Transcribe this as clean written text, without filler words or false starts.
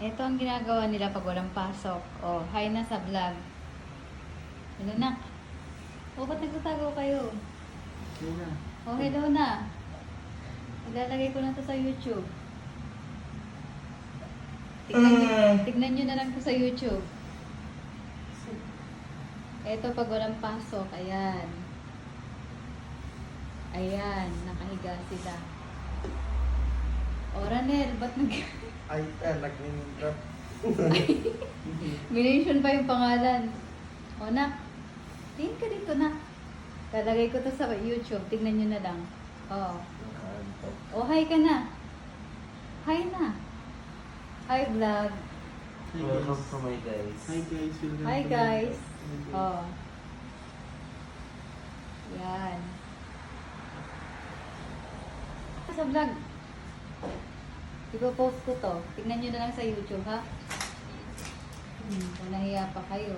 Ito ang ginagawa nila pag walang pasok. Oh, hi na sa vlog. Hello na. Oh, ba't nagtatago kayo? Sige na. Oh, hello na. Ilalagay ko na to sa YouTube. Tignan nyo na lang to sa YouTube. Ito pag walang pasok. Ayan. Ayan, nakahiga sila. O, Ranel, ba't Ay, nag-mintrap. Minention pa yung pangalan. O, nak. Tingin ka dito, nak. Lalagay ko to sa YouTube. Tignan nyo na lang. O. O, hi ka na. Hi na. Hi, vlog. Welcome to my guys. Hi guys, welcome Hi, to my guys. vlog. O. Yan. Sa vlog. Ipo-post ko to. Tignan nyo na lang sa YouTube, ha? Kung nahiya pa kayo.